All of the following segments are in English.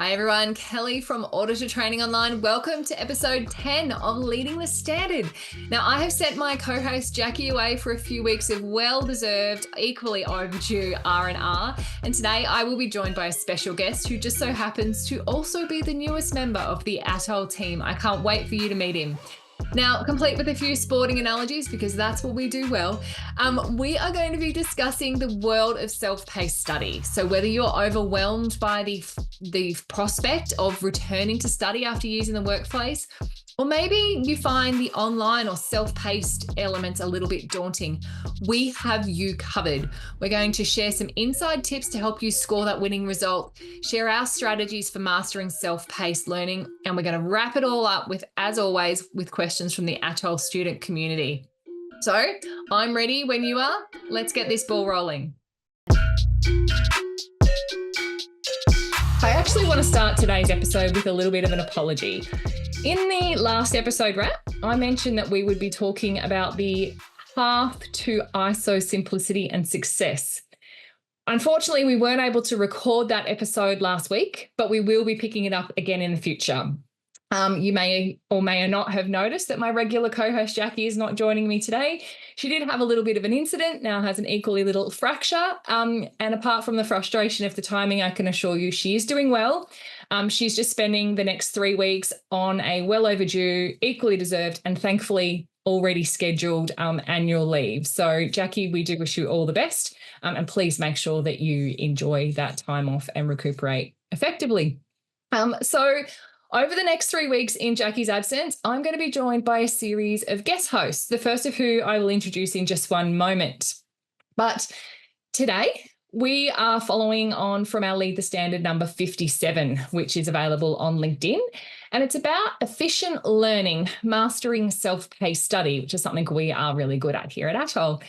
Hi everyone, Kelly from Auditor Training Online. Welcome to episode 10 of Leading the Standard. Now, I have sent my co-host Jackie away for a few weeks of well-deserved, equally overdue R&R, and today I will be joined by a special guest who just so happens to also be the newest member of the ATOL team. I can't wait for you to meet him. Now, complete with a few sporting analogies, because that's what we do well, we are going to be discussing the world of self-paced study. So whether you're overwhelmed by the prospect of returning to study after years in the workplace, or maybe you find the online or self-paced elements a little bit daunting, we have you covered. We're going to share some inside tips to help you score that winning result, share our strategies for mastering self-paced learning, and we're going to wrap it all up with, as always, with questions from the ATOL student community. So I'm ready when you are. Let's get this ball rolling. I actually want to start today's episode with a little bit of an apology. In the last episode wrap, I mentioned that we would be talking about the path to ISO simplicity and success. Unfortunately, we weren't able to record that episode last week, but we will be picking it up again in the future. You may or may not have noticed that my regular co-host Jackie is not joining me today. She did have a little bit of an incident, now has an equally little fracture. And apart from the frustration of the timing, I can assure you she is doing well. She's just spending the next 3 weeks on a well overdue, equally deserved, and thankfully already scheduled annual leave. So Jackie, we do wish you all the best. And please make sure that you enjoy that time off and recuperate effectively. So over the next 3 weeks in Jackie's absence, I'm going to be joined by a series of guest hosts, the first of who I will introduce in just one moment. But today, we are following on from our Lead the Standard number 57, which is available on LinkedIn. And it's about efficient learning, mastering self-paced study, which is something we are really good at here at ATOL.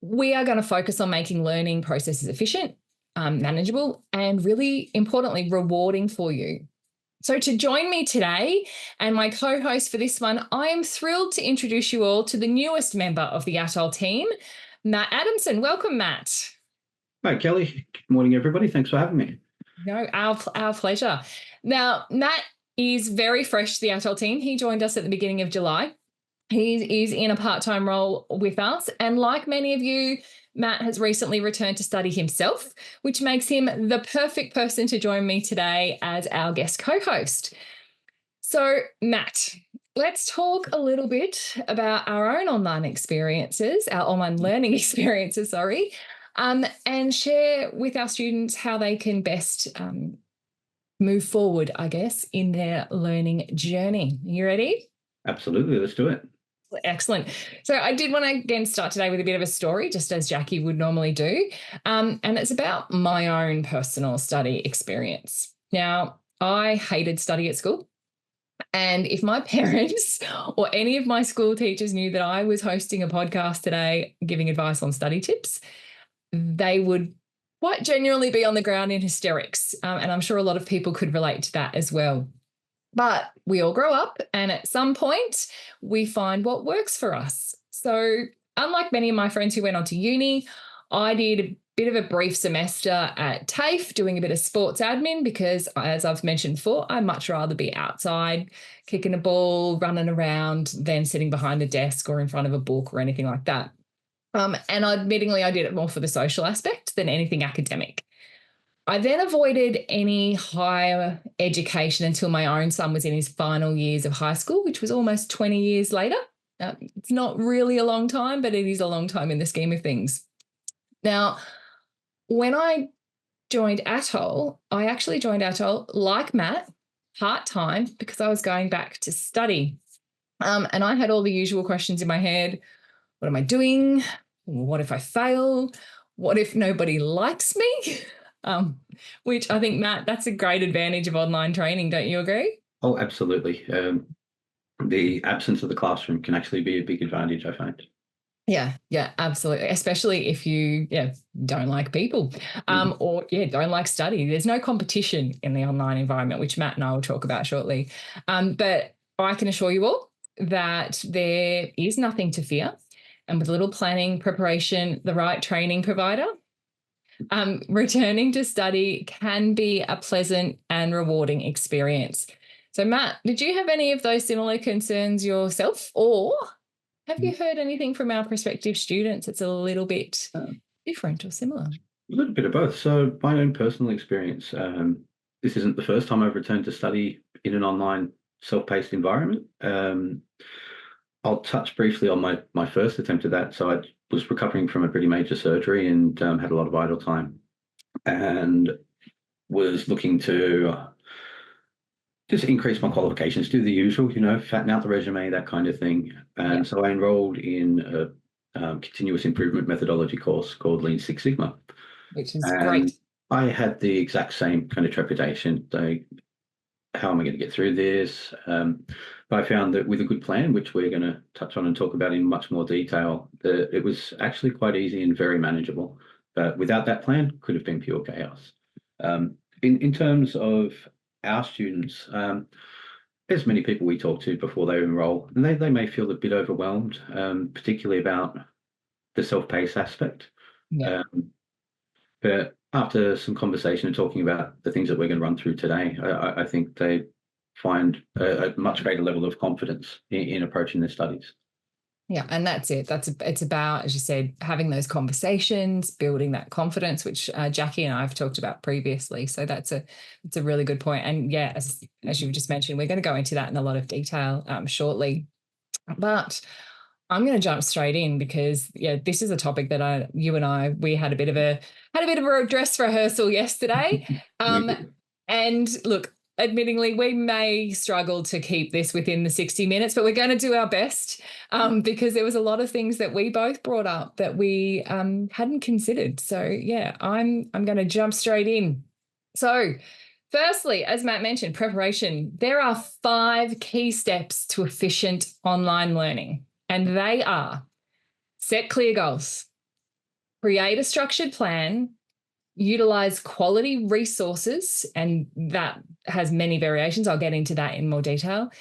We are going to focus on making learning processes efficient, manageable, and really importantly, rewarding for you. So to join me today and my co-host for this one, I am thrilled to introduce you all to the newest member of the ATOL team, Matt Adamson. Welcome, Matt. Hi, Kelly. Good morning, everybody. Thanks for having me. No, our pleasure. Now, Matt is very fresh to the ATOL team. He joined us at the beginning of July. He is in a part-time role with us. And like many of you, Matt has recently returned to study himself, which makes him the perfect person to join me today as our guest co-host. So, Matt, let's talk a little bit about our own online experiences, our online learning experiences, and share with our students how they can best move forward, I guess, in their learning journey. You ready? Absolutely. Let's do it. Excellent. So I did want to again start today with a bit of a story, just as Jackie would normally do. And it's about my own personal study experience. Now, I hated study at school. And if my parents or any of my school teachers knew that I was hosting a podcast today giving advice on study tips, they would quite genuinely be on the ground in hysterics. And I'm sure a lot of people could relate to that as well. But we all grow up, and at some point we find what works for us. So unlike many of my friends who went on to uni, I did a bit of a brief semester at TAFE doing a bit of sports admin because, as I've mentioned before, I'd much rather be outside kicking a ball, running around than sitting behind a desk or in front of a book or anything like that. And admittingly, I did it more for the social aspect than anything academic. I then avoided any higher education until my own son was in his final years of high school, which was almost 20 years later. It's not really a long time, but it is a long time in the scheme of things. Now, when I joined ATOL, I actually joined ATOL, like Matt, part-time because I was going back to study. And I had all the usual questions in my head. What am I doing? What if I fail? What if nobody likes me? Which I think, Matt, that's a great advantage of online training. Don't you agree? Oh, absolutely. The absence of the classroom can actually be a big advantage, I find. Yeah, absolutely. Especially if you don't like people or don't like study. There's no competition in the online environment, which Matt and I will talk about shortly. But I can assure you all that there is nothing to fear. And with a little planning, preparation, the right training provider, Returning to study can be a pleasant and rewarding experience. So, Matt, did you have any of those similar concerns yourself, or have you heard anything from our prospective students that's a little bit different or similar? A little bit of both. So my own personal experience, this isn't the first time I've returned to study in an online self-paced environment. I'll touch briefly on my first attempt at that. So I was recovering from a pretty major surgery and had a lot of idle time and was looking to just increase my qualifications, do the usual, fatten out the resume, that kind of thing. And so I enrolled in a continuous improvement methodology course called Lean Six Sigma. Which is great. I had the exact same kind of trepidation. How am I going to get through this? But I found that with a good plan, which we're going to touch on and talk about in much more detail, that it was actually quite easy and very manageable. But without that plan, could have been pure chaos. In terms of our students, there's many people we talk to before they enroll, and they may feel a bit overwhelmed, particularly about the self-paced aspect. Yeah. But after some conversation and talking about the things that we're going to run through today, I think they find a much greater level of confidence in approaching their studies. Yeah, and that's it. It's about, as you said, having those conversations, building that confidence, which Jackie and I have talked about previously. So it's a really good point. And yeah, as you just mentioned, we're going to go into that in a lot of detail shortly. But I'm going to jump straight in because this is a topic that you and I had a bit of a dress rehearsal yesterday. And look, admittingly, we may struggle to keep this within the 60 minutes, but we're going to do our best because there was a lot of things that we both brought up that we hadn't considered. So yeah, I'm going to jump straight in. So firstly, as Matt mentioned, preparation. There are 5 key steps to efficient online learning. And they are: set clear goals, create a structured plan, utilize quality resources, and that has many variations. I'll get into that in more detail.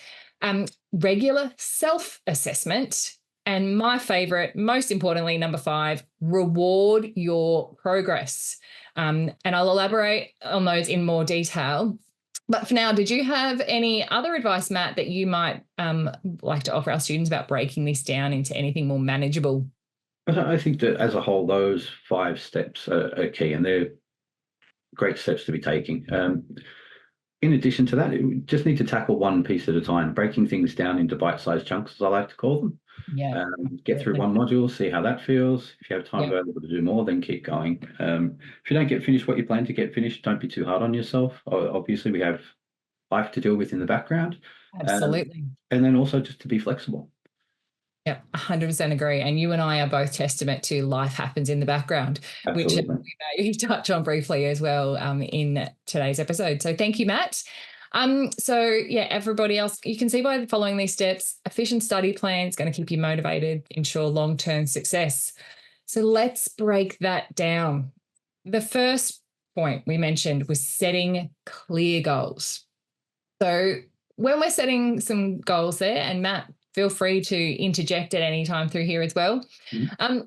Regular self-assessment. And my favorite, most importantly, number 5, reward your progress. And I'll elaborate on those in more detail. But for now, did you have any other advice, Matt, that you might like to offer our students about breaking this down into anything more manageable? I think that as a whole, those 5 steps are key, and they're great steps to be taking. In addition to that, we just need to tackle one piece at a time, breaking things down into bite-sized chunks, as I like to call them. Yeah. Get through one module, see how that feels. If you have time available to do more, then keep going. If you don't get finished what you plan to get finished, don't be too hard on yourself. Obviously, we have life to deal with in the background. Absolutely. And then also just to be flexible. Yeah, 100% agree. And you and I are both testament to life happens in the background, Absolutely. Which we may touch on briefly as well in today's episode. So thank you, Matt. So yeah, everybody else, you can see by following these steps, efficient study plan is going to keep you motivated, ensure long-term success. So let's break that down. The first point we mentioned was setting clear goals. So when we're setting some goals there, and Matt, feel free to interject at any time through here as well. Mm-hmm.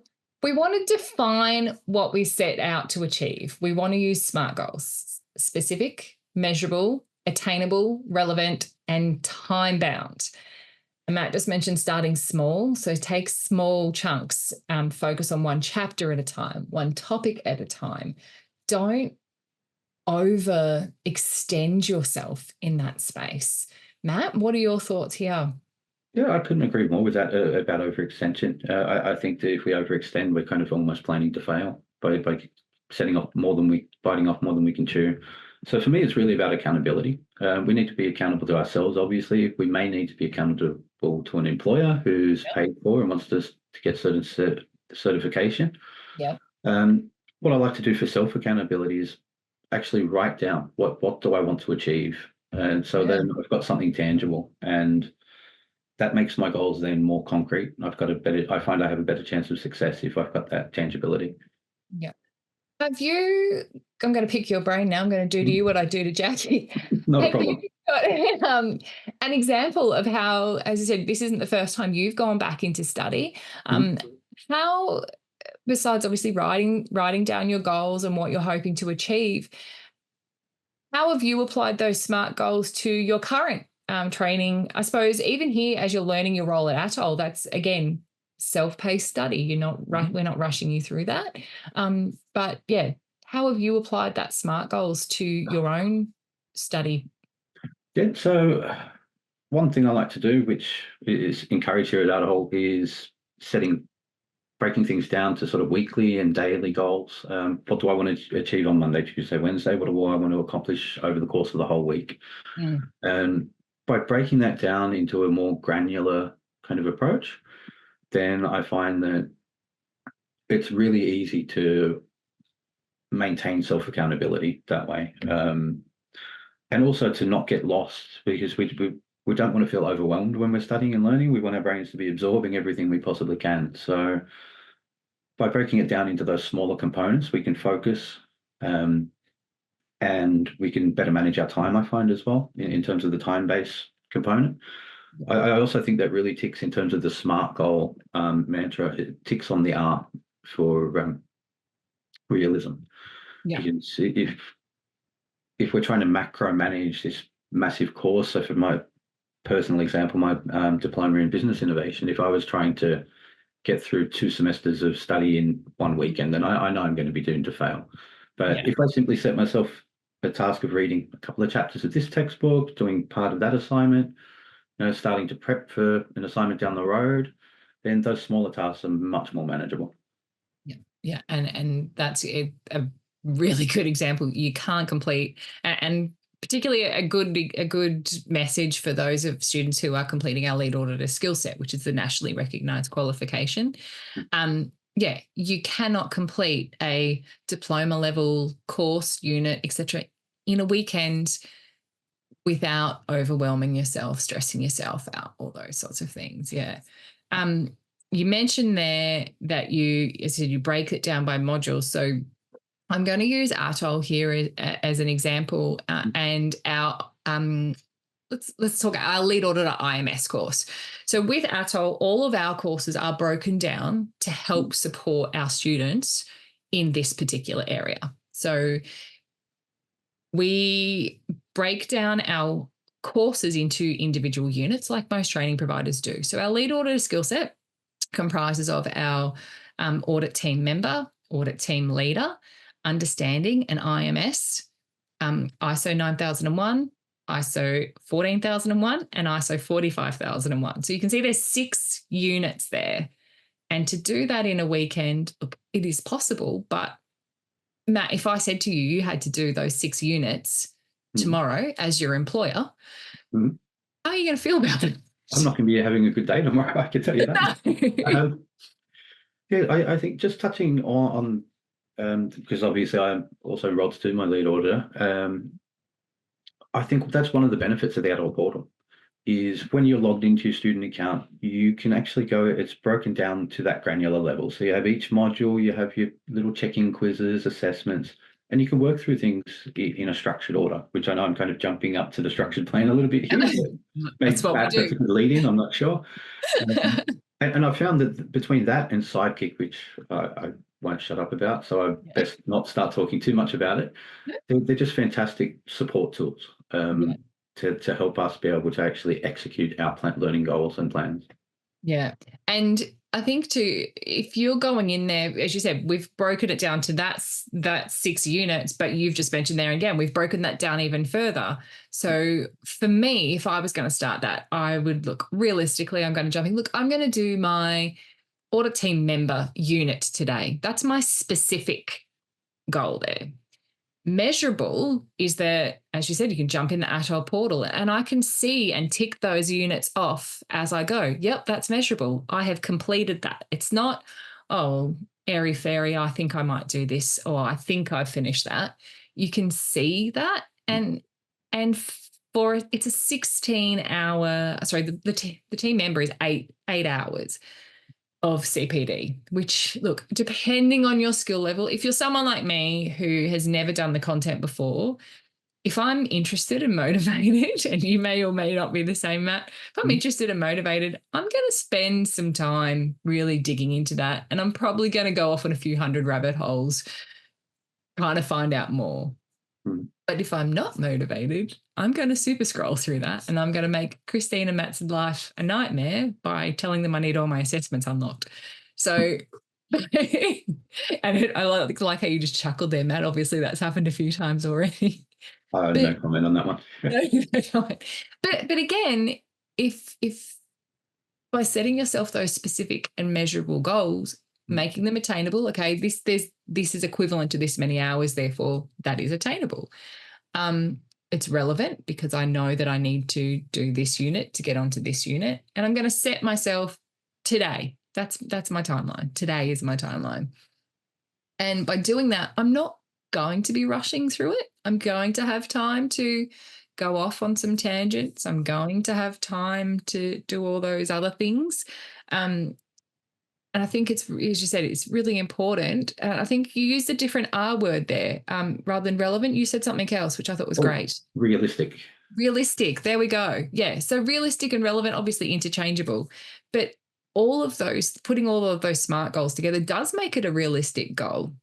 We want to define what we set out to achieve. We want to use SMART goals: specific, measurable, attainable, relevant, and time-bound. And Matt just mentioned starting small. So take small chunks, focus on one chapter at a time, one topic at a time. Don't overextend yourself in that space. Matt, what are your thoughts here? Yeah, I couldn't agree more with that about overextension. I think that if we overextend, we're kind of almost planning to fail by biting off more than we can chew. So for me, it's really about accountability. We need to be accountable to ourselves. Obviously, we may need to be accountable to an employer who's paid for and wants us to get certain certification. Yeah. What I like to do for self accountability is actually write down what do I want to achieve, and so then I've got something tangible, and that makes my goals then more concrete. I find I have a better chance of success if I've got that tangibility. Yeah. I'm going to pick your brain now. I'm going to do to you what I do to Jackie. No problem. You got an example of how, as I said, this isn't the first time you've gone back into study. How besides obviously writing down your goals and what you're hoping to achieve, how have you applied those SMART goals to your current training? I suppose even here, as you're learning your role at ATOL, that's again self-paced study. We're not rushing you through that. But yeah, how have you applied that SMART goals to your own study? Yeah, so one thing I like to do, which is encouraged here at ATOL, is breaking things down to sort of weekly and daily goals. What do I want to achieve on Monday, Tuesday, Wednesday? What do I want to accomplish over the course of the whole week? And by breaking that down into a more granular kind of approach, then I find that it's really easy to maintain self-accountability that way. And also to not get lost, because we don't want to feel overwhelmed when we're studying and learning. We want our brains to be absorbing everything we possibly can. So by breaking it down into those smaller components, we can focus, and we can better manage our time, I find, as well, in terms of the time-based component. I also think that really ticks in terms of the SMART goal mantra. It ticks on the R for realism. Yeah. Because if we're trying to macro manage this massive course, so for my personal example, my diploma in business innovation, if I was trying to get through 2 semesters of study in one weekend, then I know I'm going to be doomed to fail. But if I simply set myself a task of reading a couple of chapters of this textbook, doing part of that assignment, starting to prep for an assignment down the road, then those smaller tasks are much more manageable. Yeah, and that's a really good example. You can't complete, and particularly a good message for those of students who are completing our lead auditor skill set, which is the nationally recognised qualification. You cannot complete a diploma level course, unit, etc., in a weekend without overwhelming yourself, stressing yourself out, all those sorts of things. Yeah. You mentioned there that you said you break it down by modules. So I'm going to use ATOL here as an example, and our let's talk our lead auditor IMS course. So with ATOL, all of our courses are broken down to help support our students in this particular area. So we break down our courses into individual units like most training providers do. So our lead auditor skill set comprises of our audit team member, audit team leader, understanding and IMS, ISO 9001, ISO 14001, and ISO 45001. So you can see there's 6 units there. And to do that in a weekend, look, it is possible. But Matt, if I said to you, you had to do those 6 units tomorrow as your employer, how are you going to feel about it? I'm not going to be having a good day tomorrow, I can tell you that. I think just touching on because obviously I'm also Rod Stu, my lead auditor. I think that's one of the benefits of the ATOL portal is when you're logged into your student account, you can actually go, it's broken down to that granular level. So you have each module, you have your little check-in quizzes, assessments, and you can work through things in a structured order, which I know I'm kind of jumping up to the structured plan a little bit here. That's what we do. That's a good lead in, I'm not sure. And I found that between that and Sidekick, which I won't shut up about, so I best not start talking too much about it. They're just fantastic support tools to help us be able to actually execute our learning goals and plans. Yeah. And I think too, if you're going in there, as you said, we've broken it down to that 6 units, but you've just mentioned there again, we've broken that down even further. So for me, if I was going to start that, I would look realistically, I'm going to jump in. Look, I'm going to do my audit team member unit today. That's my specific goal there. Measurable is that, as you said, you can jump in the ATOL portal and I can see and tick those units off as I go. Yep, that's measurable. I have completed that. It's not, oh, airy fairy, I think I might do this, or I think I've finished that. You can see that, and for it's a 16-hour. Sorry, the team member is 8 hours of CPD, which, look, depending on your skill level, if you're someone like me who has never done the content before, if I'm interested and motivated, and you may or may not be the same, Matt, if I'm interested and motivated, I'm going to spend some time really digging into that. And I'm probably going to go off on a few hundred rabbit holes trying to find out more. Mm. But if I'm not motivated, I'm going to super scroll through that, and I'm going to make Christine and Matt's life a nightmare by telling them I need all my assessments unlocked. So, and I like how you just chuckled there, Matt. Obviously, that's happened a few times already. No comment on that one. But again, if by setting yourself those specific and measurable goals, making them attainable, okay, this is equivalent to this many hours, therefore that is attainable. It's relevant because I know that I need to do this unit to get onto this unit, and I'm going to set myself today. That's my timeline. Today is my timeline. And by doing that, I'm not going to be rushing through it. I'm going to have time to go off on some tangents. I'm going to have time to do all those other things. And I think it's, as you said, it's really important. I think you used a different R word there rather than relevant. You said something else, which I thought was great. Realistic. Realistic. There we go. Yeah. So realistic and relevant, obviously interchangeable. But all of those, putting all of those SMART goals together does make it a realistic goal.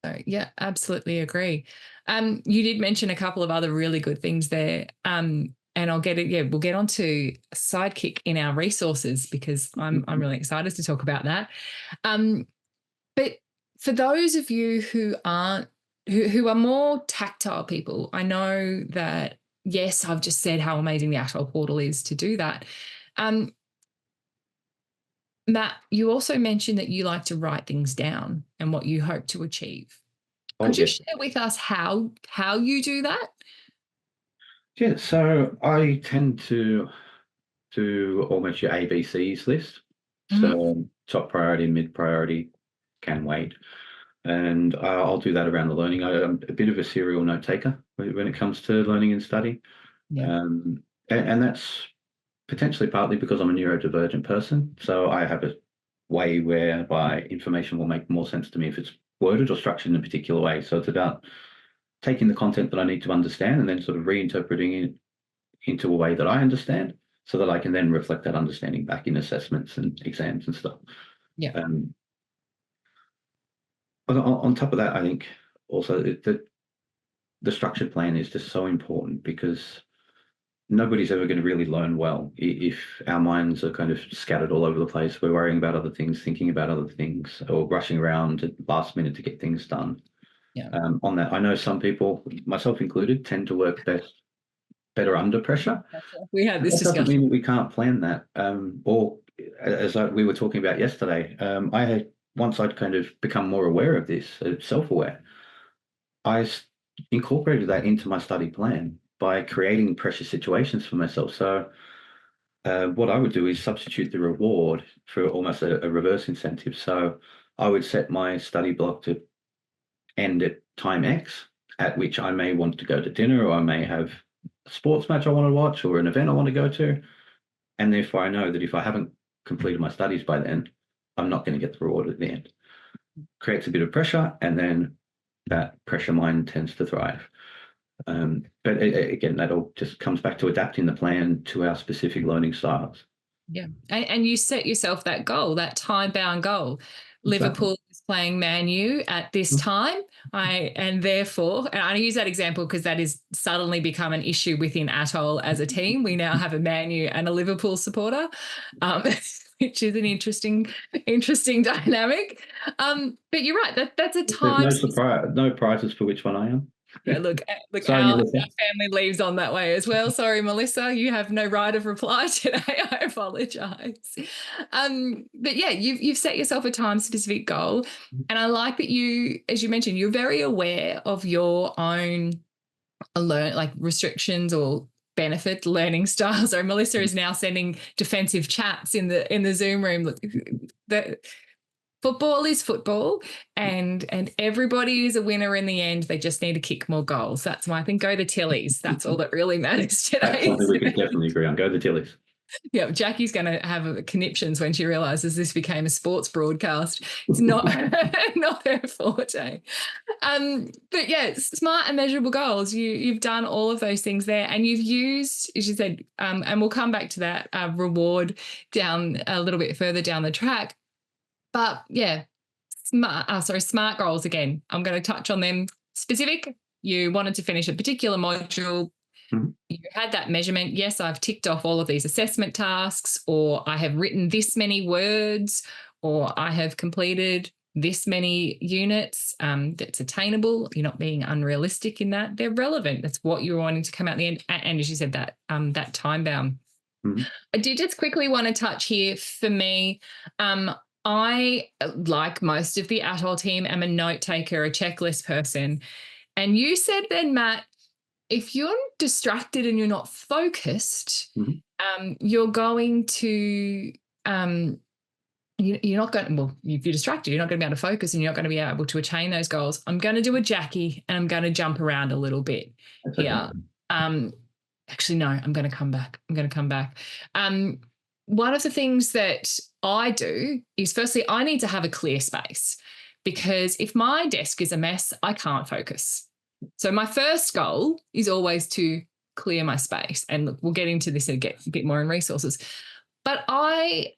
So, yeah, absolutely agree. You did mention a couple of other really good things there. And I'll get it. Yeah, we'll get on to a sidekick in our resources because I'm really excited to talk about that. But for those of you who aren't, who are more tactile people, I know that, yes, I've just said how amazing the ATOL portal is to do that. Matt, you also mentioned that you like to write things down and what you hope to achieve. Could you share with us how you do that? Yeah, so I tend to do almost your ABCs list. So top priority, mid priority, can wait. And I'll do that around the learning. I'm a bit of a serial note taker when it comes to learning and study. Yeah. And that's potentially partly because I'm a neurodivergent person. So I have a way whereby information will make more sense to me if it's worded or structured in a particular way. So it's about taking the content that I need to understand and then sort of reinterpreting it into a way that I understand so that I can then reflect that understanding back in assessments and exams and stuff. Yeah. On top of that, I think also that the structured plan is just so important because nobody's ever going to really learn well if our minds are kind of scattered all over the place. We're worrying about other things, thinking about other things, or rushing around at the last minute to get things done. Yeah. On that, I know some people, myself included, tend to work better under pressure. We had this That discussion. doesn't mean that we can't plan that. Or as we were talking about yesterday, once I'd kind of become more aware of this, self-aware, I incorporated that into my study plan by creating pressure situations for myself. So what I would do is substitute the reward for almost a reverse incentive. So I would set my study block to end at time X, at which I may want to go to dinner, or I may have a sports match I want to watch, or an event I want to go to. And therefore I know that if I haven't completed my studies by then, I'm not going to get the reward at the end. Creates a bit of pressure, and then that pressure mind tends to thrive. But again, that all just comes back to adapting the plan to our specific learning styles. Yeah. And you set yourself that goal, that time-bound goal. Liverpool is playing Man U at this time. And I use that example because that has suddenly become an issue within ATOL as a team. We now have a Man U and a Liverpool supporter, which is an interesting dynamic. But you're right, that's a time. There's no prizes for which one I am. Yeah, look, Sorry, our family leaves on that way as well. Sorry, Melissa, you have no right of reply today. I apologise. But yeah, you've set yourself a time-specific goal, and I like that you, as you mentioned, you're very aware of your own restrictions or benefit learning styles. So Melissa is now sending defensive chats in the Zoom room. Look, football is football, and everybody is a winner in the end. They just need to kick more goals. That's my thing. Go the Tillies. That's all that really matters today. We can definitely agree on go the Tillies. Yeah, Jackie's going to have conniptions when she realizes this became a sports broadcast. It's not not her forte. But yeah, smart and measurable goals. You've done all of those things there, and you've used, as you said, and we'll come back to that reward down a little bit further down the track. But yeah, smart goals again. I'm going to touch on them. Specific. You wanted to finish a particular module. Mhm. You had that measurement. Yes, I've ticked off all of these assessment tasks, or I have written this many words, or I have completed this many units. That's attainable. You're not being unrealistic in that. They're relevant. That's what you're wanting to come out the end. And as you said, that time bound. Mhm. I did just quickly want to touch here for me. I, like most of the ATOL team, am a note taker, a checklist person. And you said then, Matt, if you're distracted and you're not focused, Mhm. you're going to, you're not going, well, if you're distracted, you're not going to be able to focus and you're not going to be able to attain those goals. I'm going to do a Jackie and I'm going to jump around a little bit That's here. okay. Actually, no, I'm going to come back. One of the things that I do is, firstly, I need to have a clear space, because if my desk is a mess, I can't focus. So my first goal is always to clear my space. And look, we'll get into this and get a bit more in resources. But I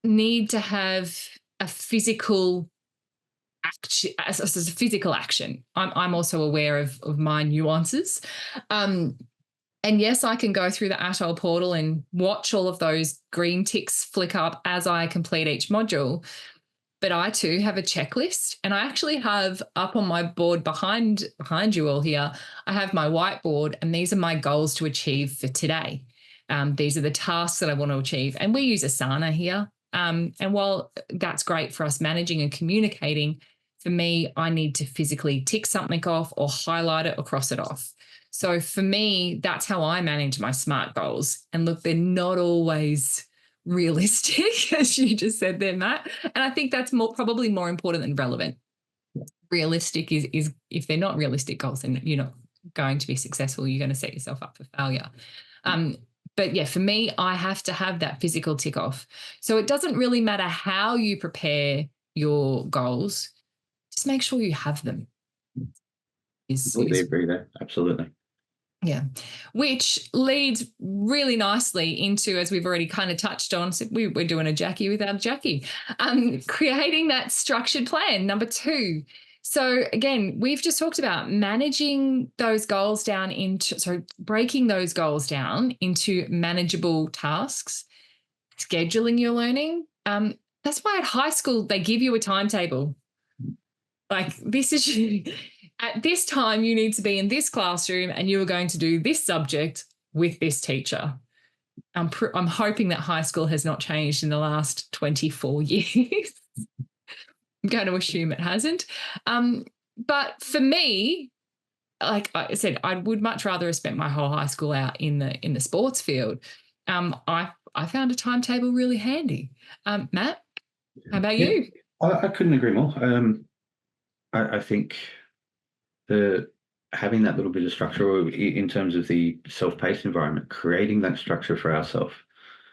need to have a physical action, as a physical action. I'm also aware of my nuances. And yes, I can go through the ATOL portal and watch all of those green ticks flick up as I complete each module. But I too have a checklist, and I actually have up on my board behind you all here, I have my whiteboard, and these are my goals to achieve for today. These are the tasks that I want to achieve. And we use Asana here. And while that's great for us managing and communicating, for me, I need to physically tick something off or highlight it or cross it off. So for me, that's how I manage my SMART goals. And look, they're not always realistic, as you just said there, Matt. And I think that's probably more important than relevant. Realistic is if they're not realistic goals, then you're not going to be successful. You're going to set yourself up for failure. But yeah, for me, I have to have that physical tick off. So it doesn't really matter how you prepare your goals, just make sure you have them. Completely agree there. Absolutely. Yeah, which leads really nicely into, as we've already kind of touched on, so we're doing a Jackie without a Jackie, creating that structured plan, number 2. So again, we've just talked about managing those goals down into, so breaking those goals down into manageable tasks, scheduling your learning. That's why at high school, they give you a timetable. Like, this is at this time you need to be in this classroom and you are going to do this subject with this teacher. I'm hoping that high school has not changed in the last 24 years. I'm going to assume it hasn't. But for me, like I said, I would much rather have spent my whole high school out in the sports field. I found a timetable really handy. Matt, how about you? I couldn't agree more. I think having that little bit of structure in terms of the self-paced environment, creating that structure for ourselves,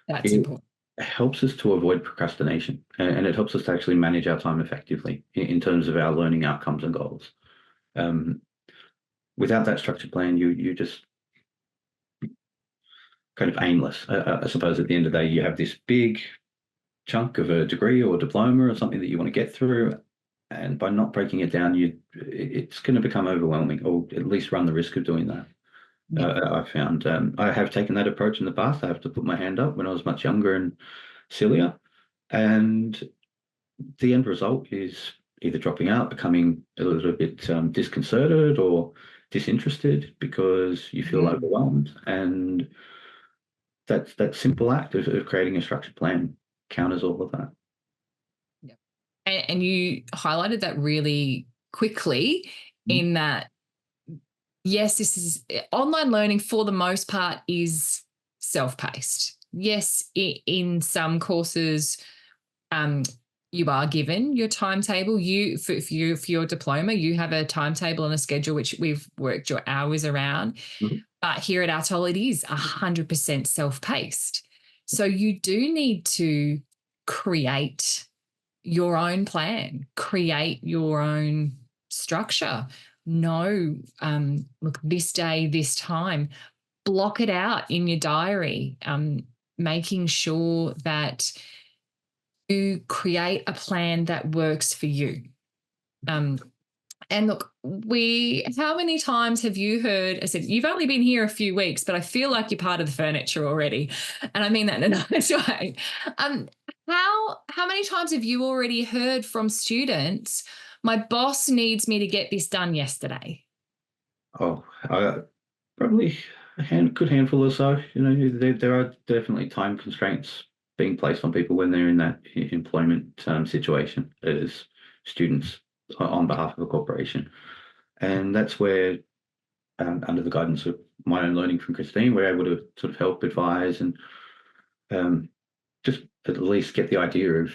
That's important. helps us to avoid procrastination, and it helps us to actually manage our time effectively in terms of our learning outcomes and goals. Without that structured plan, you just kind of aimless. I suppose at the end of the day, you have this big chunk of a degree or diploma or something that you want to get through, and by not breaking it down, it's going to become overwhelming, or at least run the risk of doing that. I found I have taken that approach in the past. I have to put my hand up when I was much younger and sillier, and the end result is either dropping out, becoming a little bit disconcerted or disinterested because you feel overwhelmed. And that simple act of creating a structured plan counters all of that. Yeah. And you highlighted that really quickly in that, yes, this is online learning for the most part is self-paced. Yes, in some courses, you are given your timetable. For your diploma, you have a timetable and a schedule which we've worked your hours around. Mm-hmm. But here at ATOL, it is 100% self-paced. So you do need to create your own plan, create your own structure. Know, look, this day, this time, block it out in your diary, making sure that you create a plan that works for you. And look, how many times have you heard? I said, you've only been here a few weeks, but I feel like you're part of the furniture already. And I mean that in a nice way. Um, how many times have you already heard from students, my boss needs me to get this done yesterday? Oh, probably good handful or so. There are definitely time constraints being placed on people when they're in that employment situation as students on behalf of a corporation. And that's where, under the guidance of my own learning from Christine, we're able to sort of help advise and just at least get the idea of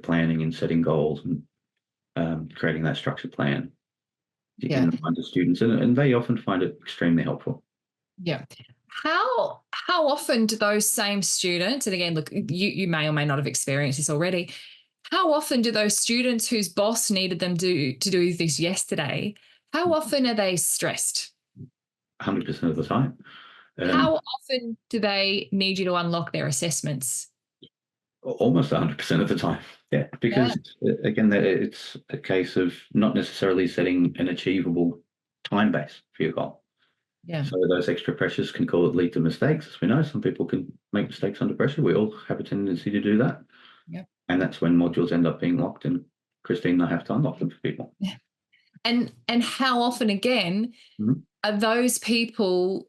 planning and setting goals and creating that structured plan Yeah. in the minds of students. And they often find it extremely helpful. Yeah. How often do those same students, and again, look, you may or may not have experienced this already, how often do those students whose boss needed them to do this yesterday, how often are they stressed? 100% of the time. How often do they need you to unlock their assessments? Almost 100% of the time. Yeah, Yeah. because again, it's a case of not necessarily setting an achievable time base for your goal. Yeah. So those extra pressures can lead to mistakes. As we know, some people can make mistakes under pressure. We all have a tendency to do that. Yep. And that's when modules end up being locked, and Christine and I have to unlock them for people. Yeah. And how often again Mhm. are those people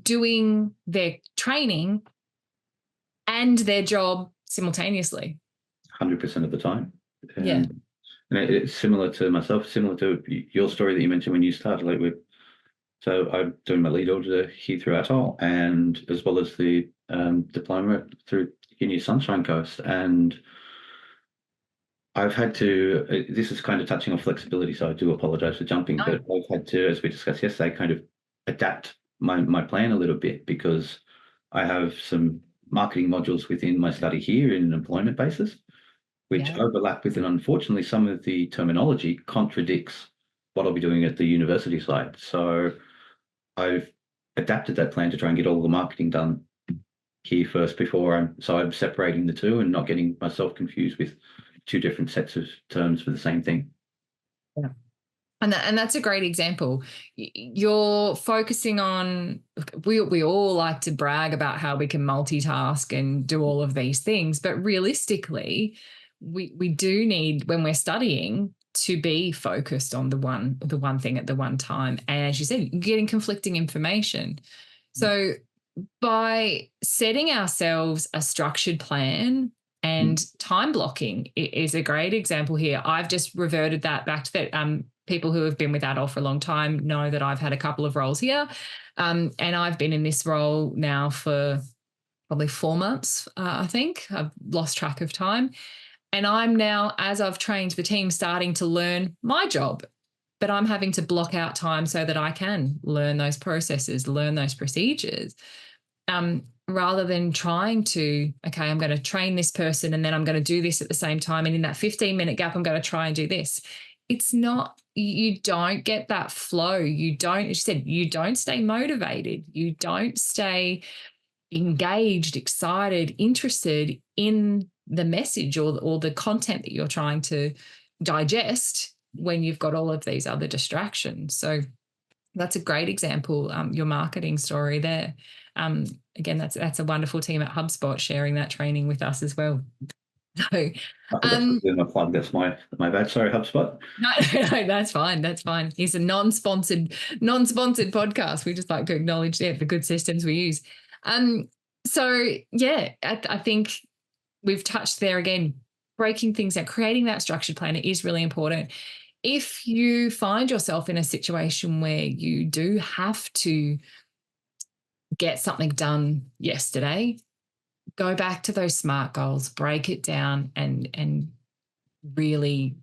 doing their training and their job simultaneously? 100% of the time. Yeah. And it's similar to myself, similar to your story that you mentioned when you started. So I'm doing my lead auditor here through ATOL, and as well as the diploma through Uni Sunshine Coast. And I've had to, this is kind of touching on flexibility, so I do apologize for jumping, but I've had to, as we discussed yesterday, kind of adapt my plan a little bit, because I have some marketing modules within my study here in an employment basis, which overlap with, and unfortunately, some of the terminology contradicts what I'll be doing at the university side. So I've adapted that plan to try and get all the marketing done here first before I'm separating the two and not getting myself confused with two different sets of terms for the same thing. Yeah. And that's a great example. You're focusing on, we all like to brag about how we can multitask and do all of these things, but realistically, we do need, when we're studying, to be focused on the one thing at the one time. And as you said, getting conflicting information. So by setting ourselves a structured plan and time blocking is a great example here. I've just reverted that back to that. People who have been with ATOL for a long time know that I've had a couple of roles here. And I've been in this role now for probably 4 months, I think. I've lost track of time. And I'm now, as I've trained the team, starting to learn my job. But I'm having to block out time so that I can learn those processes, learn those procedures. Rather than trying to, okay, I'm going to train this person and then I'm going to do this at the same time. And in that 15-minute gap, I'm going to try and do this. It's not, you don't get that flow. You don't, as you said, you don't stay motivated. You don't stay engaged, excited, interested in the message or the content that you're trying to digest when you've got all of these other distractions. So that's a great example, your marketing story there. Again, that's a wonderful team at HubSpot sharing that training with us as well. So, That's my plug. That's my bad. Sorry, HubSpot. no, that's fine. That's fine. It's a non-sponsored podcast. We just like to acknowledge the good systems we use. So yeah, I think we've touched there again, breaking things down, creating that structured plan is really important. If you find yourself in a situation where you do have to get something done yesterday, go back to those SMART goals, break it down and really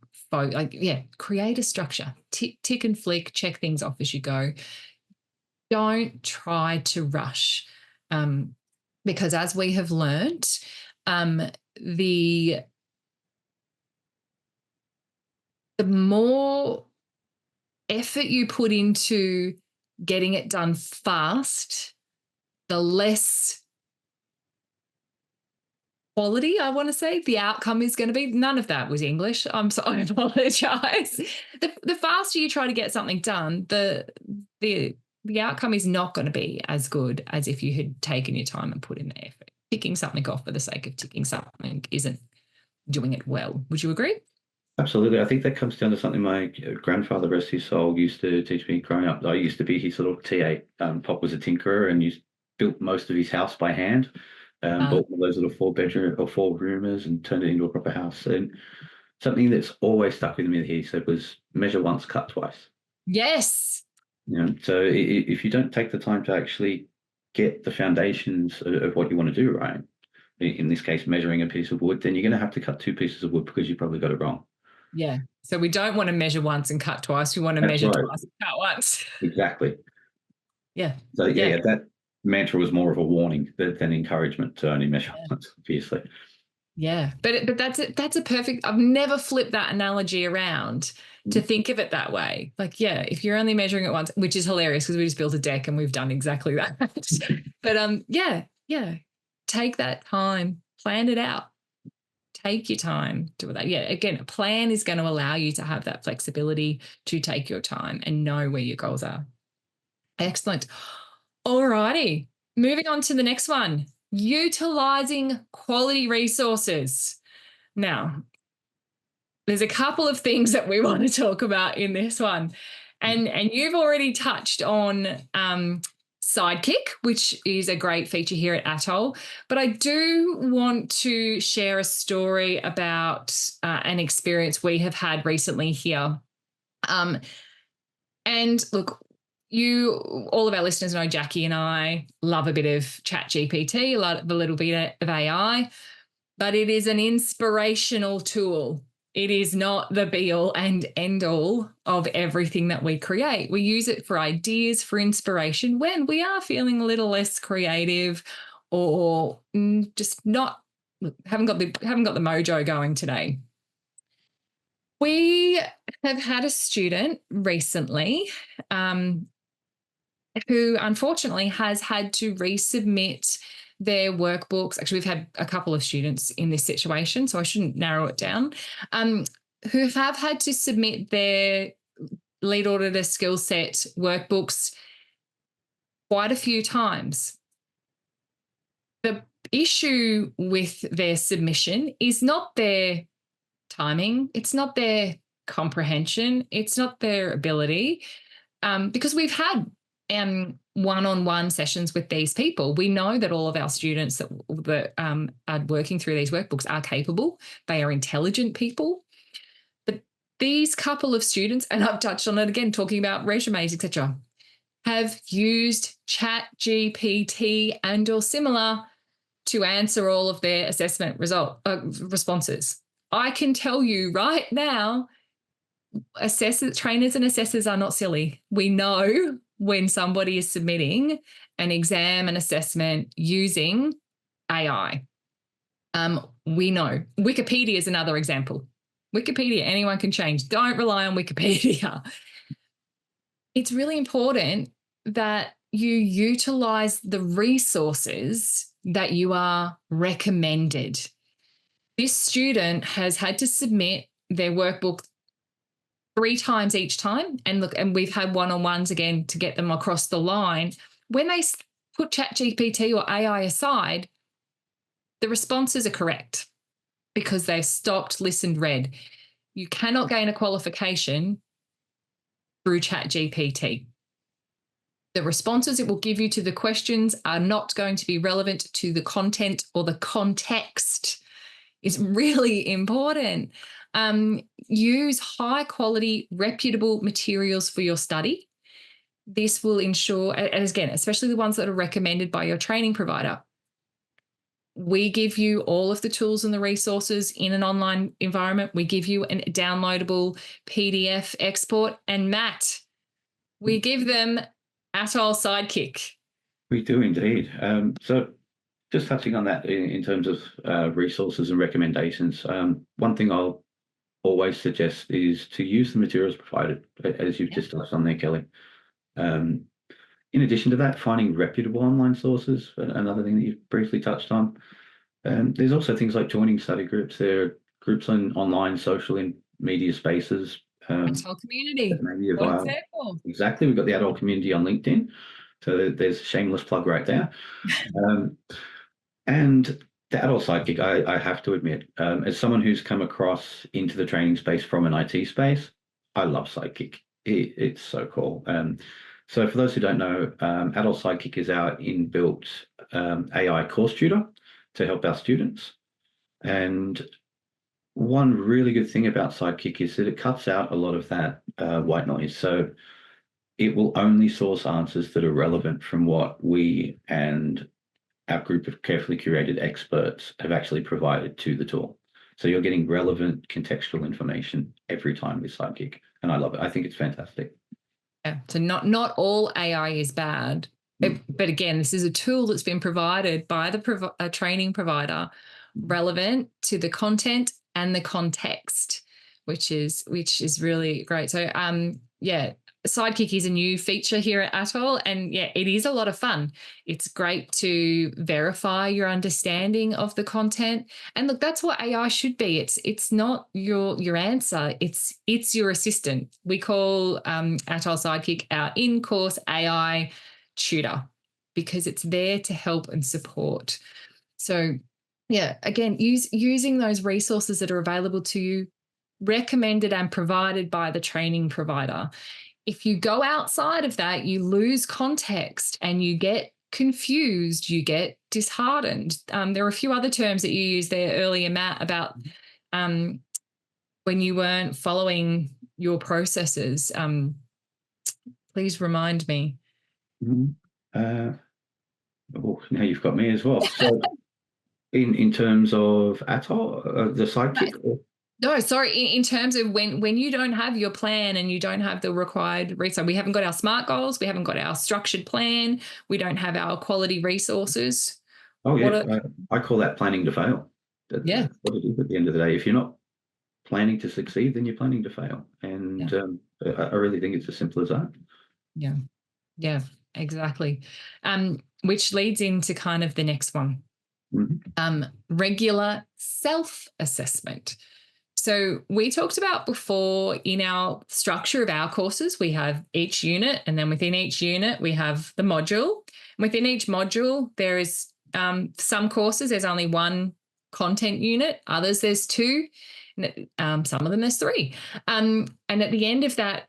create a structure. Tick and flick, check things off as you go. Don't try to rush. because as we have learnt, the more effort you put into getting it done fast, the less quality, I want to say, the outcome is going to be. None of that was English. I apologize. The faster you try to get something done, the outcome is not going to be as good as if you had taken your time and put in the effort. Ticking something off for the sake of ticking something isn't doing it well. Would you agree? Absolutely. I think that comes down to something my grandfather, rest his soul, used to teach me growing up. I used to be his little TA. Pop was a tinkerer and built most of his house by hand. Bought one of those little 4-bedroom or 4-roomers and turned it into a proper house. And something that's always stuck with me that he said was measure once, cut twice. Yes. So if you don't take the time to actually get the foundations of what you want to do right, in this case, measuring a piece of wood, then you're going to have to cut 2 pieces of wood because you probably got it wrong. Yeah. So we don't want to measure once and cut twice. We want to That's measure right. twice and cut once. Exactly. Yeah. So yeah, that mantra was more of a warning than encouragement to only measure once, obviously. Yeah, but that's a perfect. I've never flipped that analogy around to think of it that way. Like, yeah, if you're only measuring it once, which is hilarious because we just built a deck and we've done exactly that. But yeah, take that time, plan it out. Take your time, do that. Yeah, again, a plan is going to allow you to have that flexibility to take your time and know where your goals are. Excellent. All righty. Moving on to the next one. Utilizing quality resources. Now, there's a couple of things that we want to talk about in this one. And you've already touched on Sidekick, which is a great feature here at ATOL. But I do want to share a story about an experience we have had recently here. And look, all of our listeners know Jackie and I love a bit of Chat GPT, love a little bit of AI, but it is an inspirational tool. It is not the be all and end all of everything that we create. We use it for ideas, for inspiration when we are feeling a little less creative or just haven't got the mojo going today. We have had a student recently who unfortunately has had to resubmit their workbooks. Actually, we've had a couple of students in this situation, so I shouldn't narrow it down, who have had to submit their lead auditor skill set workbooks quite a few times. The issue with their submission is not their timing, it's not their comprehension, it's not their ability, because we've had one-on-one sessions with these people. We know that all of our students that are working through these workbooks are capable. They are intelligent people. But these couple of students, and I've touched on it again, talking about resumes, etc., have used Chat GPT and or similar to answer all of their assessment responses. I can tell you right now, trainers and assessors are not silly. We know when somebody is submitting an exam and assessment using AI. We know. Wikipedia is another example. Wikipedia, anyone can change. Don't rely on Wikipedia. It's really important that you utilize the resources that you are recommended. This student has had to submit their workbook 3 times each time. And we've had one-on-ones again to get them across the line. When they put ChatGPT or AI aside, the responses are correct because they've stopped, listened, read. You cannot gain a qualification through ChatGPT. The responses it will give you to the questions are not going to be relevant to the content or the context. It's really important. Use high quality, reputable materials for your study. This will ensure, and again, especially the ones that are recommended by your training provider. We give you all of the tools and the resources in an online environment. We give you a downloadable PDF export. And Matt, we give them ATOL Sidekick. We do indeed. So just touching on that in terms of resources and recommendations, one thing I'll always suggest is to use the materials provided, as you've just touched on there, Kelly. Um, in addition to that, finding reputable online sources, another thing that you've briefly touched on. There's also things like joining study groups. There are groups on online social and media spaces. ATOL community. Good example. Exactly. We've got the ATOL community on LinkedIn. So there's a shameless plug right there. And the ATOL sidekick, I have to admit, as someone who's come across into the training space from an IT space, I love Sidekick. It's so cool. So for those who don't know, ATOL Sidekick is our inbuilt AI course tutor to help our students. And one really good thing about Sidekick is that it cuts out a lot of that white noise. So it will only source answers that are relevant from what we and our group of carefully curated experts have actually provided to the tool. So you're getting relevant contextual information every time with Sidekick. And I love it. I think it's fantastic. Yeah. So not all AI is bad. But again, this is a tool that's been provided by the training provider relevant to the content and the context, which is really great. So yeah, Sidekick is a new feature here at ATOL, and yeah, it is a lot of fun. It's great to verify your understanding of the content. And look, that's what AI should be. It's not your answer. It's your assistant. We call ATOL Sidekick our in-course AI tutor because it's there to help and support. So yeah, again, using those resources that are available to you, recommended and provided by the training provider. If you go outside of that, you lose context and you get confused, you get disheartened. There are a few other terms that you used there earlier, Matt, about when you weren't following your processes. Please remind me. Oh, now you've got me as well. So in terms of ATOL, the Sidekick? No, sorry. In terms of when you don't have your plan and you don't have the required resource, we haven't got our SMART goals, we haven't got our structured plan, we don't have our quality resources. Oh yeah, I call that planning to fail. That's what it is at the end of the day. If you're not planning to succeed, then you're planning to fail. And I really think it's as simple as that. Yeah, exactly. Which leads into kind of the next one. Regular self-assessment. So we talked about before in our structure of our courses, we have each unit, and then within each unit, we have the module. Within each module, there is some courses, there's only one content unit, others there's two, some of them there's three. And at the end of that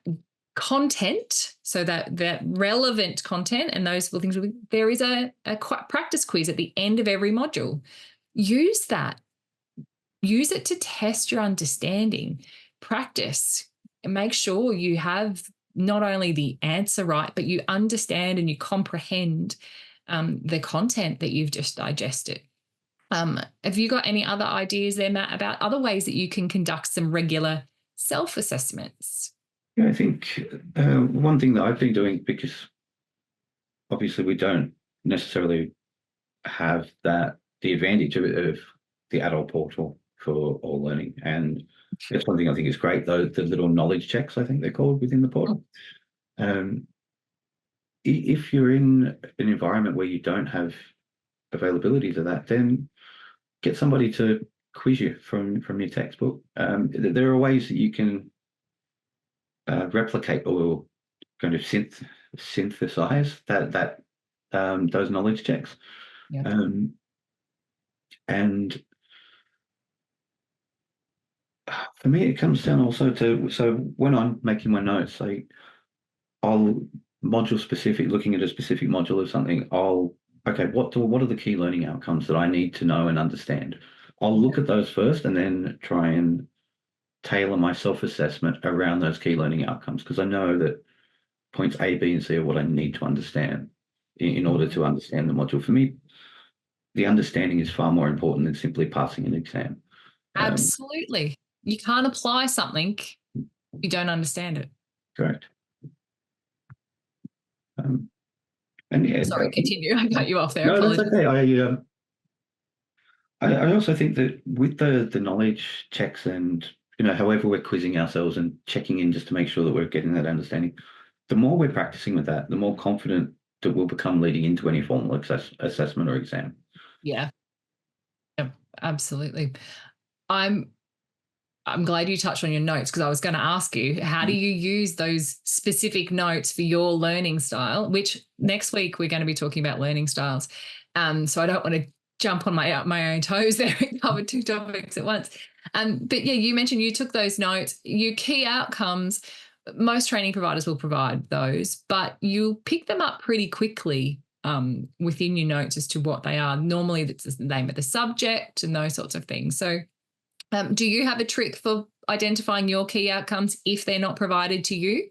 content, so that relevant content and those things, there is a practice quiz at the end of every module. Use that. Use it to test your understanding. Practice and make sure you have not only the answer right, but you understand and you comprehend the content that you've just digested. Have you got any other ideas there, Matt, about other ways that you can conduct some regular self-assessments? Yeah, I think one thing that I've been doing, because obviously we don't necessarily have the advantage of the ATOL portal for all learning. And that's one thing I think is great, though, the little knowledge checks, I think they're called, within the portal. If you're in an environment where you don't have availability to that, then get somebody to quiz you from your textbook. There are ways that you can replicate or kind of synthesize that those knowledge checks. And for me, it comes down also to, so when I'm making my notes, I'll module specific, looking at a specific module of something, okay, what are the key learning outcomes that I need to know and understand? I'll look at those first and then try and tailor my self-assessment around those key learning outcomes, because I know that points A, B, and C are what I need to understand in order to understand the module. For me, the understanding is far more important than simply passing an exam. Absolutely. You can't apply something if you don't understand it. Correct. And yeah, sorry, continue. I cut you off there. No, Apologies. that's okay. I also think that with the knowledge checks and, however we're quizzing ourselves and checking in just to make sure that we're getting that understanding, the more we're practicing with that, the more confident that we'll become leading into any formal assessment or exam. Yeah, yeah, absolutely. I'm I'm glad you touched on your notes, because I was going to ask you, how do you use those specific notes for your learning style, which next week we're going to be talking about learning styles. So I don't want to jump on my own toes there and cover two topics at once. But yeah, you mentioned you took those notes, your key outcomes. Most training providers will provide those, but you'll pick them up pretty quickly within your notes as to what they are. Normally, it's the name of the subject and those sorts of things. So do you have a trick for identifying your key outcomes if they're not provided to you?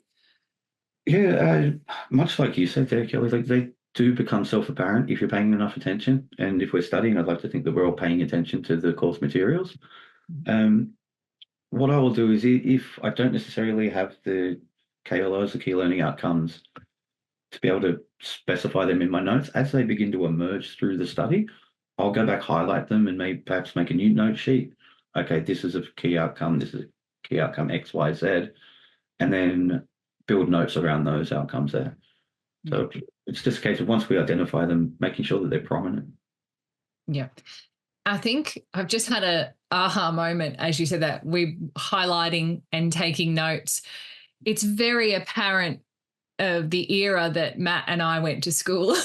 Yeah, much like you said there, Kelly, like they do become self-apparent if you're paying enough attention. And if we're studying, I'd like to think that we're all paying attention to the course materials. Um, what I will do is if I don't necessarily have the KLOs, the key learning outcomes, to be able to specify them in my notes as they begin to emerge through the study, I'll go back, highlight them, and maybe perhaps make a new note sheet. Okay, this is a key outcome. This is a key outcome X, Y, Z, and then build notes around those outcomes there. So it's just a case of once we identify them, making sure that they're prominent. Yeah. I think I've just had a aha moment as you said that, we're highlighting and taking notes. It's very apparent of the era that Matt and I went to school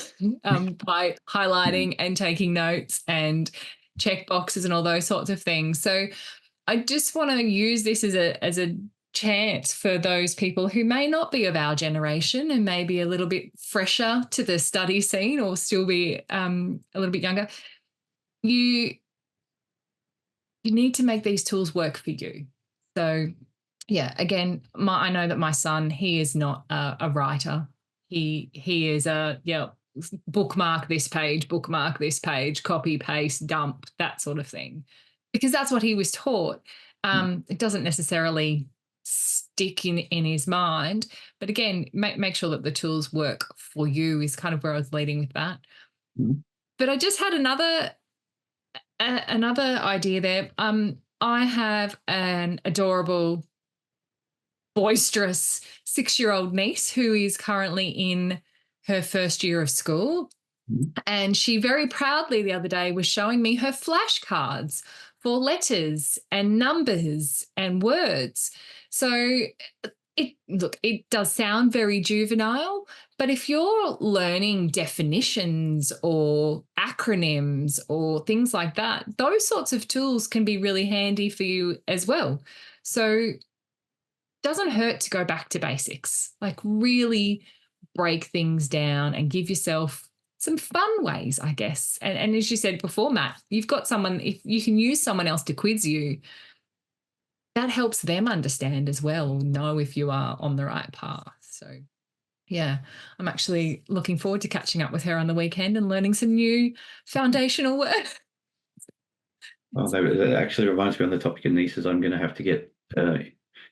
by highlighting and taking notes and check boxes and all those sorts of things. So I just want to use this as a chance for those people who may not be of our generation and maybe a little bit fresher to the study scene or still be a little bit younger. You need to make these tools work for you. So yeah, again, I know that my son, he is not a writer. He is bookmark this page, copy, paste, dump, that sort of thing, because that's what he was taught. It doesn't necessarily stick in his mind, but again, make sure that the tools work for you is kind of where I was leading with that. Mhm. But I just had another idea there. I have an adorable, boisterous 6-year-old niece who is currently in her first year of school. Mhm. And she very proudly the other day was showing me her flashcards for letters and numbers and words. So it does sound very juvenile, but if you're learning definitions or acronyms or things like that, those sorts of tools can be really handy for you as well. So doesn't hurt to go back to basics, like really break things down and give yourself some fun ways, I guess. And as you said before, Matt, you've got someone, if you can use someone else to quiz you, that helps them understand as well, know if you are on the right path. So yeah, I'm actually looking forward to catching up with her on the weekend and learning some new foundational work. Well, that actually reminds me on the topic of nieces, I'm going to have to get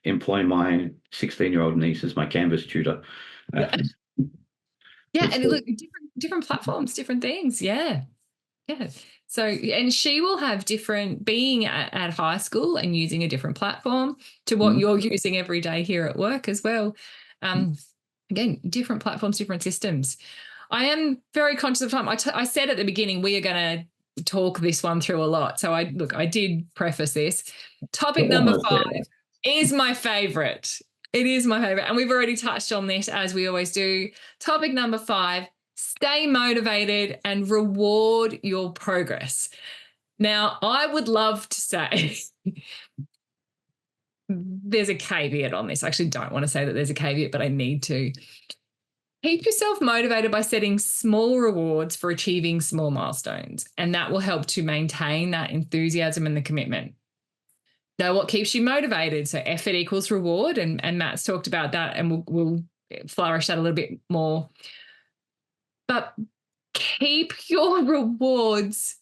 employ my 16-year-old niece as my Canvas tutor. Yeah. Yeah, and So, look, different platforms, different things. Yeah. Yeah. So, and she will have different, being at high school and using a different platform to what mhm. you're using every day here at work as well. Um, Again, different platforms, different systems. I am very conscious of time. I said at the beginning, we are going to talk this one through a lot. So I did preface this. Topic We're number almost 5 there. is my favorite. It is my favorite. And we've already touched on this as we always do. Topic number 5, stay motivated and reward your progress. Now, I would love to say there's a caveat on this. I actually don't want to say that there's a caveat, but I need to. Keep yourself motivated by setting small rewards for achieving small milestones, and that will help to maintain that enthusiasm and the commitment. Know what keeps you motivated. So effort equals reward, and Matt's talked about that, and we'll flourish that a little bit more. But keep your rewards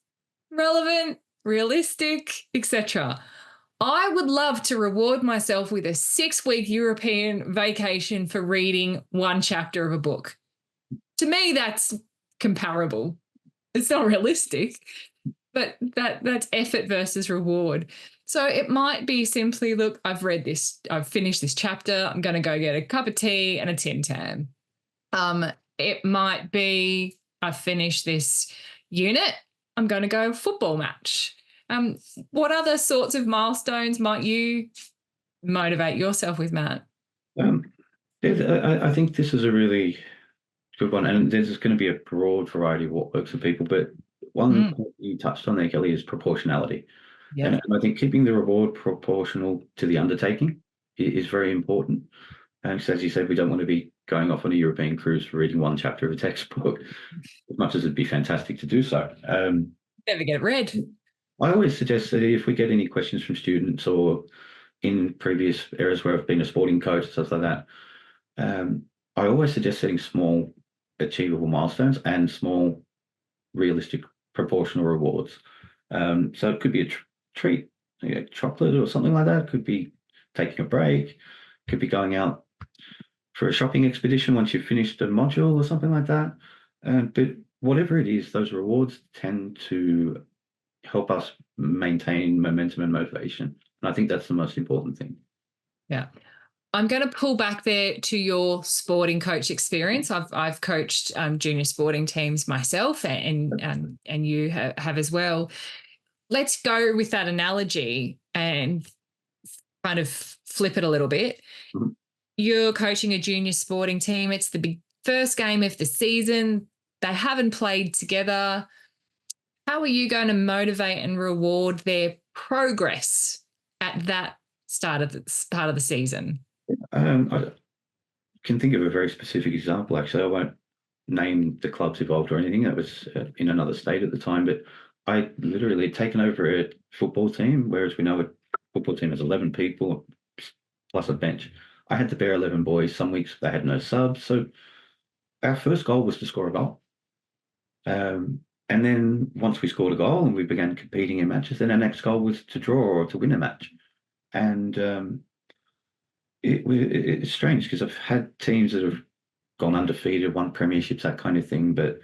relevant, realistic, etc. I would love to reward myself with a 6-week European vacation for reading one chapter of a book. To me, that's comparable. It's not realistic, but that's effort versus reward. So it might be simply, look, I've read this, I've finished this chapter, I'm going to go get a cup of tea and a Tim Tam. It might be, I've finished this unit, I'm going to go football match. What other sorts of milestones might you motivate yourself with, Matt? I think this is a really good one, and there's going to be a broad variety of what works for people. But one point you touched on there, Kelly, is proportionality. Yeah. And I think keeping the reward proportional to the undertaking is very important. And so, as you said, we don't want to be going off on a European cruise for reading one chapter of a textbook, as much as it'd be fantastic to do so. Never get it read. I always suggest that if we get any questions from students or in previous eras where I've been a sporting coach, stuff like that, I always suggest setting small, achievable milestones and small, realistic, proportional rewards. So it could be a treat, chocolate or something like that. It could be taking a break. Could be going out for a shopping expedition once you've finished a module or something like that. But whatever it is, those rewards tend to help us maintain momentum and motivation. And I think that's the most important thing. Yeah. I'm going to pull back there to your sporting coach experience. I've coached junior sporting teams myself, and you have as well. Let's go with that analogy and kind of flip it a little bit. Mm-hmm. You're coaching a junior sporting team. It's the big first game of the season. They haven't played together. How are you going to motivate and reward their progress at that start of the season? I can think of a very specific example. Actually, I won't name the clubs involved or anything. That was in another state at the time, but I literally had taken over a football team, whereas we know a football team has 11 people plus a bench. I had to bear 11 boys. Some weeks they had no subs. So our first goal was to score a goal. And then once we scored a goal and we began competing in matches, then our next goal was to draw or to win a match. And it's strange because I've had teams that have gone undefeated, won premierships, that kind of thing. But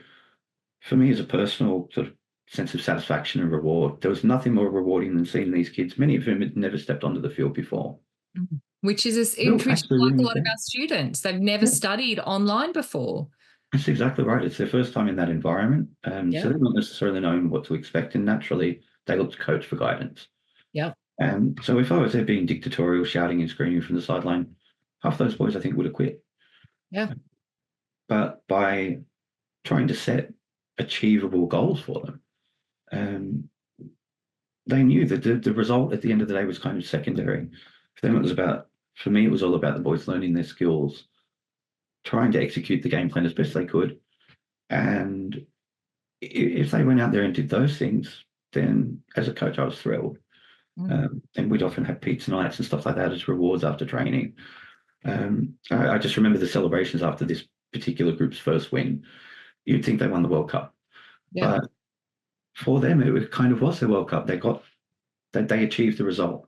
for me, as a personal sort of sense of satisfaction and reward, there was nothing more rewarding than seeing these kids. Many of them had never stepped onto the field before. Which is like a lot of our students. They've never studied online before. That's exactly right. It's their first time in that environment. So they're not necessarily knowing what to expect. And naturally, they look to coach for guidance. Yeah. And so if I was there being dictatorial, shouting and screaming from the sideline, half those boys, I think, would have quit. Yeah. But by trying to set achievable goals for them, they knew that the result at the end of the day was kind of secondary. For them, for me, it was all about the boys learning their skills, trying to execute the game plan as best they could. And if they went out there and did those things, then as a coach, I was thrilled. And we'd often have pizza nights and stuff like that as rewards after training. I just remember the celebrations after this particular group's first win. You'd think they won the World Cup. Yeah. But for them, it kind of was their World Cup. They achieved the result.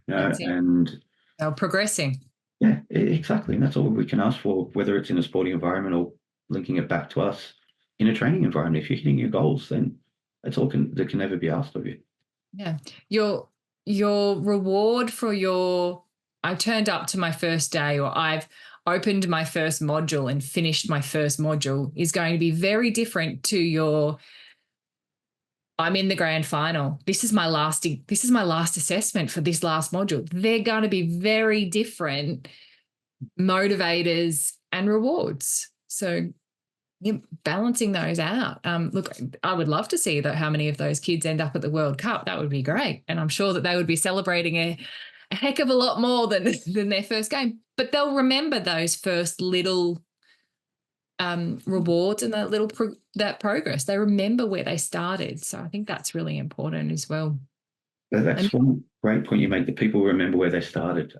And they're progressing. Yeah, exactly. And that's all we can ask for, whether it's in a sporting environment or linking it back to us in a training environment. If you're hitting your goals, then that's all that can ever be asked of you. Yeah. Your reward for I turned up to my first day, or I've opened my first module and finished my first module, is going to be very different to I'm in the grand final. This is my last assessment for this last module. They're going to be very different motivators and rewards. So balancing those out. Look, I would love to see how many of those kids end up at the World Cup. That would be great. And I'm sure that they would be celebrating a heck of a lot more than their first game. But they'll remember those first little rewards and that progress. They remember where they started. So I think that's really important as well. That's one great point you make, that people remember where they started.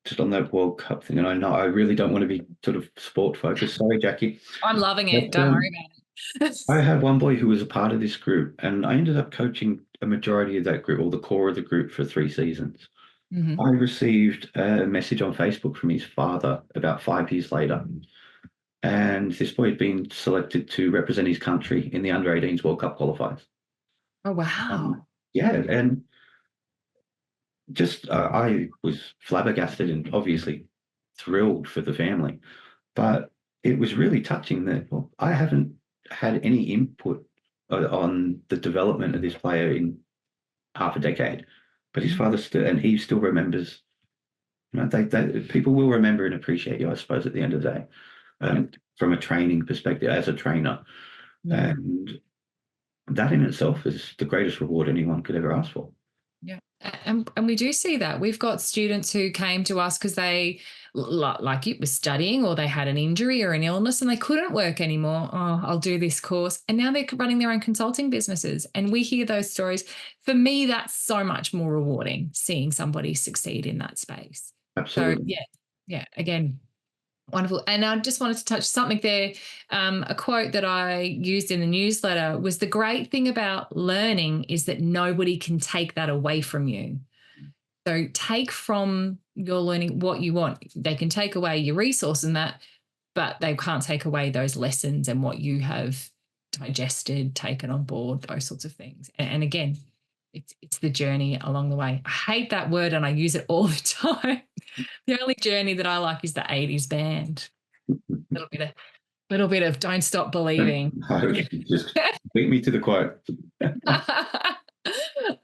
Just on that World Cup thing, and I know I really don't want to be sort of sport focused. Sorry, Jackie. I'm loving it. Don't worry about it. I had one boy who was a part of this group, and I ended up coaching a majority of that group, or the core of the group, for 3 seasons. I received a message on Facebook from his father about 5 years later. And this boy had been selected to represent his country in the under-18s World Cup qualifiers. Oh, wow. Yeah, and just I was flabbergasted and obviously thrilled for the family, but it was really touching that, well, I haven't had any input on the development of this player in half a decade, but his father still, and he still remembers. They people will remember and appreciate you, I suppose, at the end of the day, from a training perspective as a trainer, Yeah. and that in itself is the greatest reward anyone could ever ask for. Yeah. And we do see that. We've got students who came to us because they, like it was studying, or they had an injury or an illness and they couldn't work anymore. Oh, I'll do this course. And now they're running their own consulting businesses. And we hear those stories. For me, that's so much more rewarding, seeing somebody succeed in that space. So, Absolutely. yeah. Yeah. Again, wonderful. And I just wanted to touch something there. A quote that I used in the newsletter was, the great thing about learning is that nobody can take that away from you. So take from your learning what you want. They can take away your resource and that, but they can't take away those lessons and what you have digested, taken on board, those sorts of things. And again, it's the journey along the way. I hate that word and I use it all the time. The only journey that I like is the 80s band. Little bit of Don't Stop Believing. No, just beat me to the quote.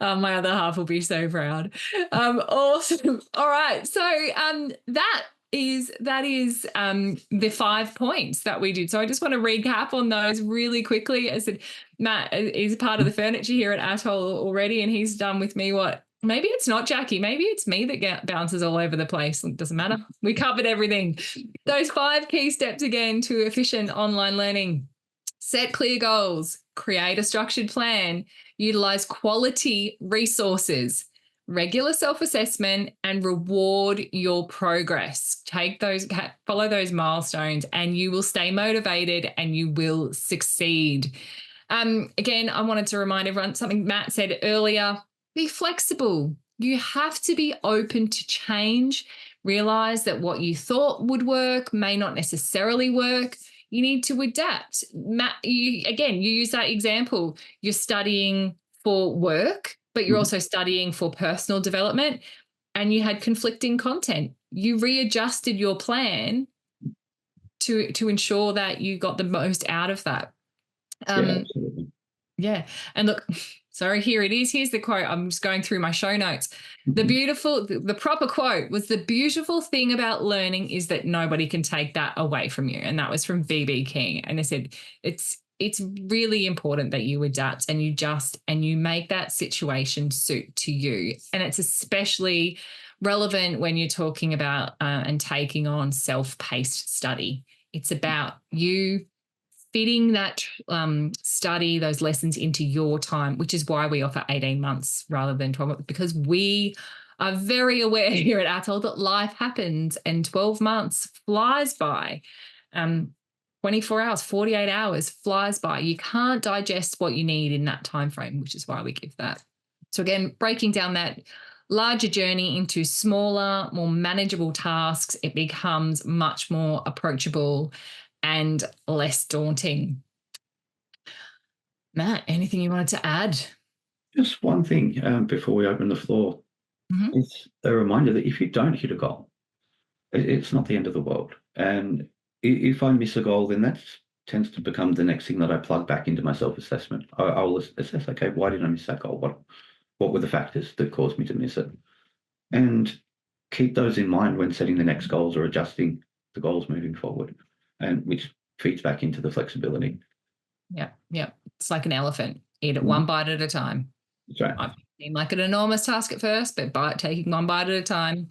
My other half will be so proud. Awesome. All right. So that is the 5 points that we did. So I just want to recap on those really quickly. I said Matt is part of the furniture here at ATOL already, and he's done with me what. Maybe it's not Jackie. Maybe it's me that bounces all over the place. It doesn't matter. We covered everything. Those 5 key steps again to efficient online learning. Set clear goals, create a structured plan, utilize quality resources, regular self-assessment, and reward your progress. Follow those milestones, and you will stay motivated and you will succeed. Again, I wanted to remind everyone something Matt said earlier: be flexible. You have to be open to change. Realize that what you thought would work may not necessarily work. You need to adapt. Matt, you use that example. You're studying for work, but you're also studying for personal development, and you had conflicting content. You readjusted your plan to ensure that you got the most out of that. Yeah, absolutely. Yeah. And look, sorry, here it is. Here's the quote. I'm just going through my show notes. The proper quote was, the beautiful thing about learning is that nobody can take that away from you. And that was from B.B. King. And they said, it's really important that you adapt and you make that situation suit to you. And it's especially relevant when you're talking about and taking on self-paced study. It's about you fitting that study, those lessons into your time, which is why we offer 18 months rather than 12 months, because we are very aware here at ATOL that life happens and 12 months flies by. 24 hours, 48 hours flies by. You can't digest what you need in that time frame, which is why we give that. So again, breaking down that larger journey into smaller, more manageable tasks, it becomes much more approachable and less daunting. Matt, anything you wanted to add? Just one thing before we open the floor. It's a reminder that if you don't hit a goal, it's not the end of the world. And if I miss a goal, then that tends to become the next thing that I plug back into my self-assessment. I'll assess, okay, why did I miss that goal? What were the factors that caused me to miss it? And keep those in mind when setting the next goals or adjusting the goals moving forward, and which feeds back into the flexibility. Yeah. It's like an elephant. Eat it one bite at a time. That's right. Might seem like an enormous task at first, but taking one bite at a time,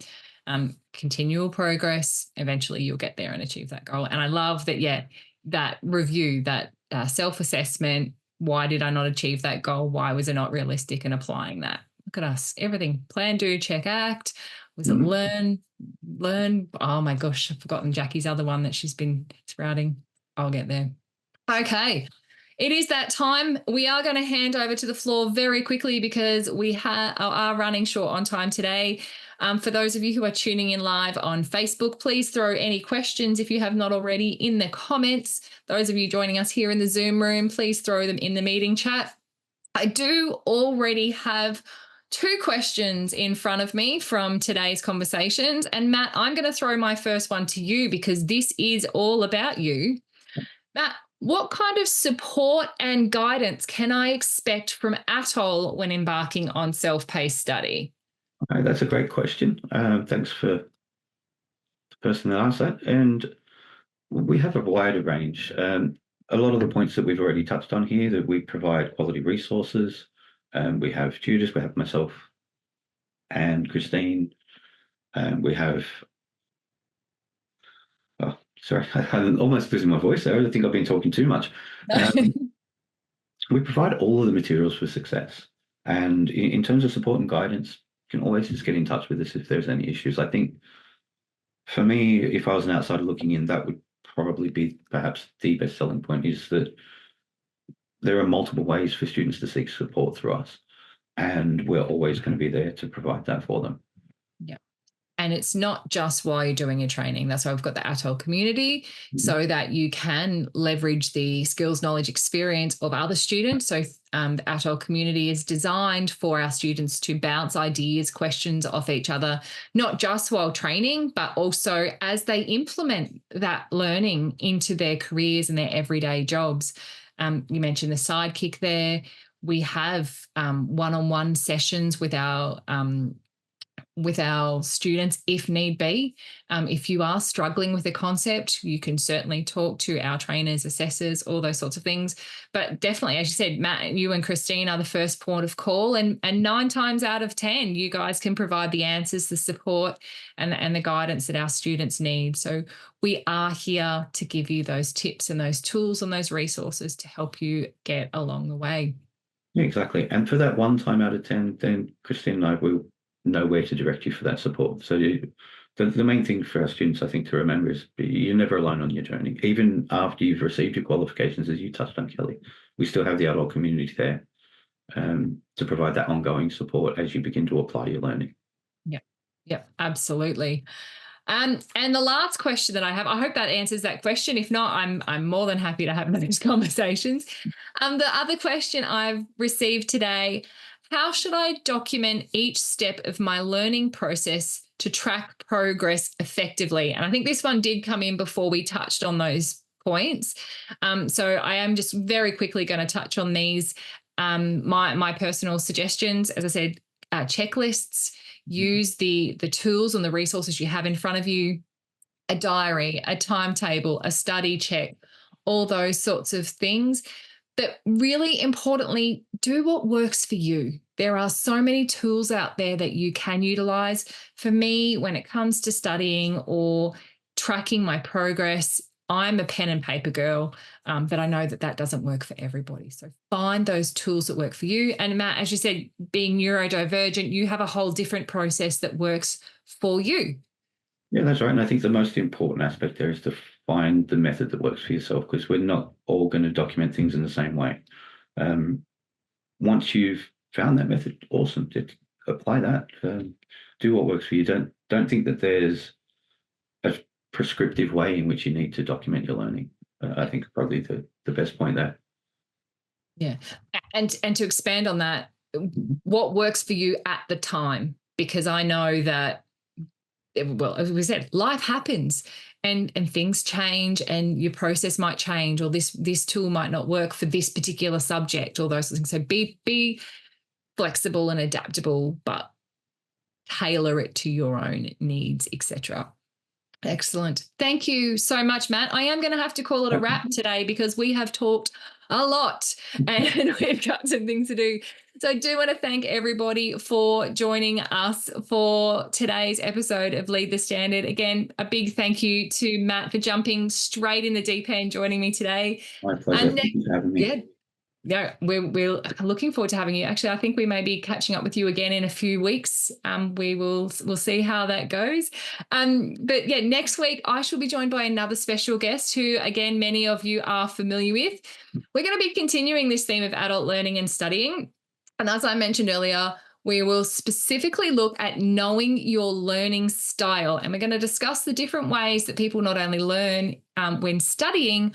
continual progress, eventually you'll get there and achieve that goal. And I love that, that review, that self-assessment. Why did I not achieve that goal? Why was it not realistic? And applying that. Look at us. Everything. Plan, do, check, act. Was it learn? Oh my gosh, I've forgotten Jackie's other one that she's been sprouting. I'll get there. Okay. It is that time. We are going to hand over to the floor very quickly because we are running short on time today. For those of you who are tuning in live on Facebook, please throw any questions, if you have not already, in the comments. Those of you joining us here in the Zoom room, please throw them in the meeting chat. I do already have two questions in front of me from today's conversations. And Matt, I'm going to throw my first one to you because this is all about you. Matt, what kind of support and guidance can I expect from ATOL when embarking on self-paced study? Okay, that's a great question. Thanks for the person that asked that. And we have a wider range. A lot of the points that we've already touched on here, that we provide quality resources. We have tutors, we have myself and Christine. We have, oh, sorry, I'm almost losing my voice there. I think I've been talking too much. We provide all of the materials for success. And in terms of support and guidance, you can always just get in touch with us if there's any issues. I think for me, if I was an outsider looking in, that would probably be perhaps the best selling point, is that there are multiple ways for students to seek support through us, and we're always going to be there to provide that for them. Yeah. And it's not just while you're doing your training. That's why we've got the ATOL community, so that you can leverage the skills, knowledge, experience of other students. So the ATOL community is designed for our students to bounce ideas, questions off each other, not just while training, but also as they implement that learning into their careers and their everyday jobs. You mentioned the sidekick there. We have one-on-one sessions with our students if need be. If you are struggling with a concept, you can certainly talk to our trainers, assessors, all those sorts of things. But definitely, as you said, Matt, you and Christine are the first port of call, and 9 times out of 10, you guys can provide the answers, the support, and the guidance that our students need. So we are here to give you those tips and those tools and those resources to help you get along the way. Yeah, exactly. And for that 1 time out of 10, then Christine and I will know where to direct you for that support. So the main thing for our students, I think, to remember is you're never alone on your journey. Even after you've received your qualifications, as you touched on, Kelly, we still have the adult community there to provide that ongoing support as you begin to apply your learning. Yeah, absolutely. And the last question that I have, I hope that answers that question. If not, I'm more than happy to have those conversations. The other question I've received today: how should I document each step of my learning process to track progress effectively? And I think this one did come in before we touched on those points. So I am just very quickly going to touch on these. My personal suggestions, as I said, checklists. Use the tools and the resources you have in front of you, a diary, a timetable, a study check, all those sorts of things. But really importantly, do what works for you. There are so many tools out there that you can utilize. For me, when it comes to studying or tracking my progress, I'm a pen and paper girl, but I know that doesn't work for everybody. So find those tools that work for you. And Matt, as you said, being neurodivergent, you have a whole different process that works for you. Yeah, that's right. And I think the most important aspect there is to find the method that works for yourself, because we're not all going to document things in the same way. Once you've found that method, awesome, just apply that. Do what works for you. Don't think that there's a prescriptive way in which you need to document your learning. I think probably the best point there. Yeah. And to expand on that, what works for you at the time? Because I know that, well, as we said, life happens and things change and your process might change, or this tool might not work for this particular subject, all those things. So be flexible and adaptable, but tailor it to your own needs, etc. Excellent. Thank you so much, Matt. I am going to have to call it a wrap today because we have talked a lot and we've got some things to do. So I do want to thank everybody for joining us for today's episode of Lead the Standard. Again, a big thank you to Matt for jumping straight in the deep end, joining me today. My pleasure. Thank you for having me. Yeah, we're looking forward to having you. Actually, I think we may be catching up with you again in a few weeks. We'll see how that goes. But yeah, next week I shall be joined by another special guest who, again, many of you are familiar with. We're going to be continuing this theme of adult learning and studying. And as I mentioned earlier, we will specifically look at knowing your learning style. And we're going to discuss the different ways that people not only learn when studying,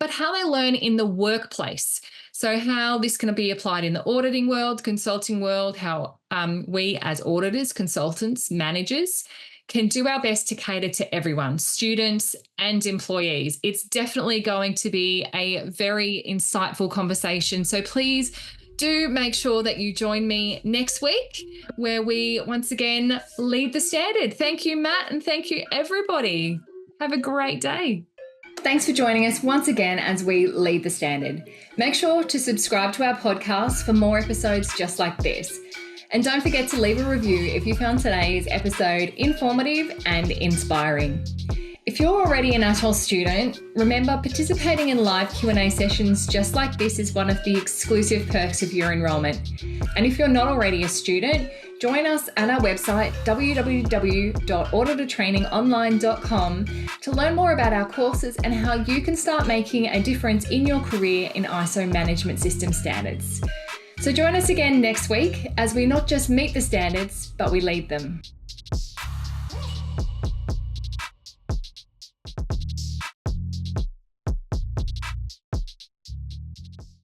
but how they learn in the workplace. So how this can be applied in the auditing world, consulting world, how we as auditors, consultants, managers can do our best to cater to everyone, students and employees. It's definitely going to be a very insightful conversation. So please do make sure that you join me next week where we once again lead the standard. Thank you, Matt, and thank you, everybody. Have a great day. Thanks for joining us once again as we lead the standard. Make sure to subscribe to our podcast for more episodes just like this. And don't forget to leave a review if you found today's episode informative and inspiring. If you're already an ATOL student, remember participating in live Q&A sessions just like this is one of the exclusive perks of your enrolment. And if you're not already a student, join us at our website www.auditortrainingonline.com to learn more about our courses and how you can start making a difference in your career in ISO management system standards. So join us again next week as we not just meet the standards, but we lead them.